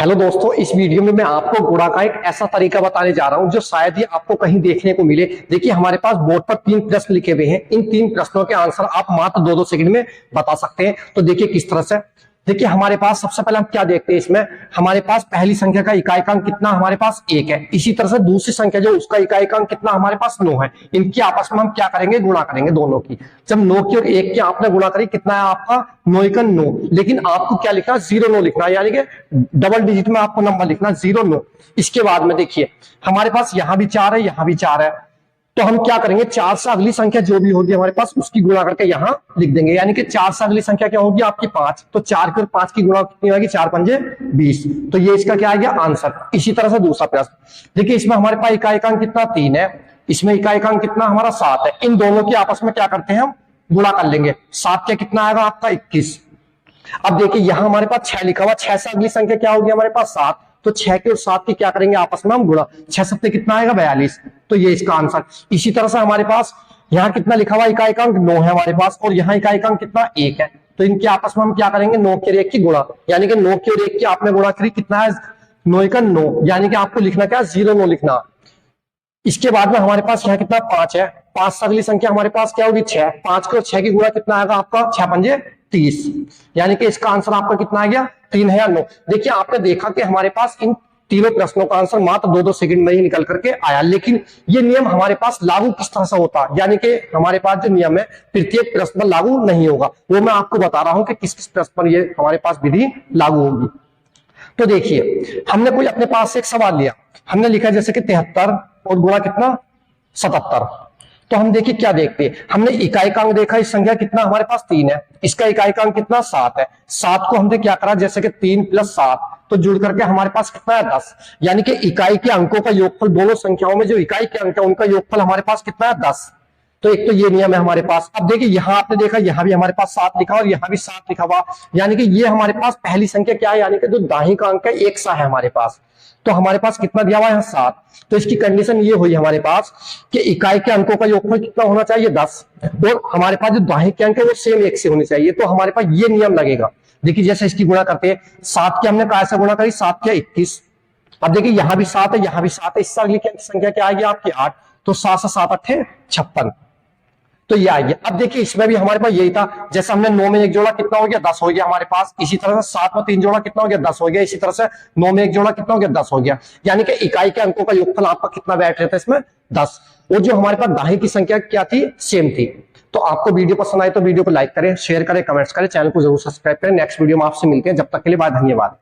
Hello दोस्तों, इस video में मैं आपको गुणा का एक ऐसा तरीका बताने जा रहा हूं जो शायद ही आपको कहीं देखने को मिले। देखिए, हमारे पास बोर्ड पर 3 प्रश्न लिखे हुए हैं। इन 3 प्रश्नों के आंसर आप मात्र 2-2 सेकंड में बता सकते हैं। तो देखिए किस तरह से। देखिए, हमारे पास सबसे पहले हम क्या देखते हैं इसमें, हमारे पास पहली संख्या का इकाईकांक कितना, हमारे पास 1 है। इसी तरह से दूसरी संख्या जो उसका इकाईकांक कितना, हमारे पास 9 है। इनकी आपस में हम क्या करेंगे, गुणा करेंगे दोनों की। जब 9 की और 1 की आपने गुणा करी, कितना है आपका 9 का 9। लेकिन आपको क्या लिखना, 0 लिखना है, यानी कि डबल डिजिट में आपको नंबर लिखना 0 इसके बाद में देखिए हमारे पास यहां भी 4 है, यहां भी 4 है। तो हम क्या करेंगे, 4 से अगली संख्या जो भी होगी हमारे पास उसकी गुणा करके यहां लिख देंगे। यानी कि 4 से अगली संख्या क्या होगी आपकी 5। तो 4 की और 5 की गुणा कितनी होगी, 4 पंजे 20। तो ये इसका क्या आ गया आंसर। इसी तरह से दूसरा प्रश्न देखिए, इसमें हमारे पास इकाईकांक कितना 3 है, इसमें इकाईकांक कितना हमारा 7 है। इन दोनों की आपस में क्या करते हैं, हम गुणा कर लेंगे। 7 क्या कितना आएगा आपका 21। अब देखिए यहां हमारे पास 6 लिखा हुआ, 6 से अगली संख्या क्या होगी हमारे पास 7। तो 6 के और 7 की क्या करेंगे आपस में हम गुणा। 6 सत्ते कितना आएगा 42। तो ये इसका आंसर। इसी तरह से हमारे पास यहाँ कितना लिखा हुआ, इकाईकांक 9 है हमारे पास, और यहाँ इकाईकांक कितना 1 है। तो इनके आपस में हम क्या करेंगे, 9 की और 1 की गुणा। यानी कि 9 की और 1 की आपने गुणा करी, कितना है 9 का 9। यानी कि आपको लिखना क्या, 0 लिखना। इसके बाद में हमारे पास यहाँ कितना 5 है। 5 से अगली संख्या हमारे पास क्या होगी 6। 5 के और 6 की गुणा कितना आएगा आपका 6 पंजे 30। यानी कि इसका आंसर आपका कितना आ गया 3 है या 9। देखिए आपने देखा कि हमारे पास इन तीनों प्रश्नों का आंसर मात्र 2-2 सेकंड में ही निकल करके आया। लेकिन ये नियम हमारे पास लागू किस तरह से होता है, यानी कि हमारे पास जो नियम है प्रत्येक प्रश्न पर लागू नहीं होगा। वो मैं आपको बता रहा हूं कि किस किस प्रश्न पर ये हमारे पास विधि लागू होगी। तो देखिए हमने कोई अपने पास से एक सवाल लिया, हमने लिखा जैसे कि 73 और गुणा कितना 77। तो हम देखिए क्या देखते हैं, हमने इकाईकांक देखा, इस संख्या कितना हमारे पास 3 है, इसका इकाईकांक कितना 7 है। 7 को हमने क्या करा, जैसे कि 3 + 7 तो जुड़ करके हमारे पास कितना है 10। यानी कि इकाई के अंकों का योगफल, दोनों संख्याओं में जो इकाई के अंक है उनका योगफल हमारे पास कितना है 10। तो एक तो ये नियम है हमारे पास। अब देखिए यहां आपने देखा, यहां भी हमारे पास 7 लिखा और यहां भी 7 लिखा हुआ। यानी कि ये हमारे पास पहली संख्या क्या है, यानी कि जो दाहिने का अंक है 1 सा है हमारे पास। तो हमारे पास कितना दिया हुआ है 7। तो इसकी कंडीशन ये हुई हमारे पास कि इकाई के अंकों का योगफल कितना होना चाहिए 10, और हमारे पास जो दाहिने के अंक है वो सेम 1 से होने चाहिए। तो हमारे पास ये नियम लगेगा। देखिए जैसे इसकी गुणा करते हैं, 7 की हमने कैसे गुणा करी, 7 क्या 21। अब देखिए यहां भी 7 है, यहां भी 7 है, इससे अगली संख्या क्या आएगी आपकी 8। तो 7 से 7 8 56। तो ये आएगी। अब देखिए इसमें भी हमारे पास यही था, जैसे हमने 9 में 1 जोड़ा कितना हो गया 10 हो गया हमारे पास। इसी तरह से 7 में 3 जोड़ा कितना हो गया 10 हो गया। इसी तरह से 9 में 1 जोड़ा कितना हो गया 10 हो गया। यानी कि इकाई के अंकों का योगफल आपका कितना बैठ रहा था इसमें 10। और जो हमारे पास दाहिने की संख्या क्या थी, सेम थी। तो आपको वीडियो पसंद आए तो वीडियो को लाइक करें, शेयर करें, कमेंट्स करें, चैनल को जरूर सब्सक्राइब करें। नेक्स्ट वीडियो में आपसे मिलते हैं, जब तक के लिए बाय, धन्यवाद।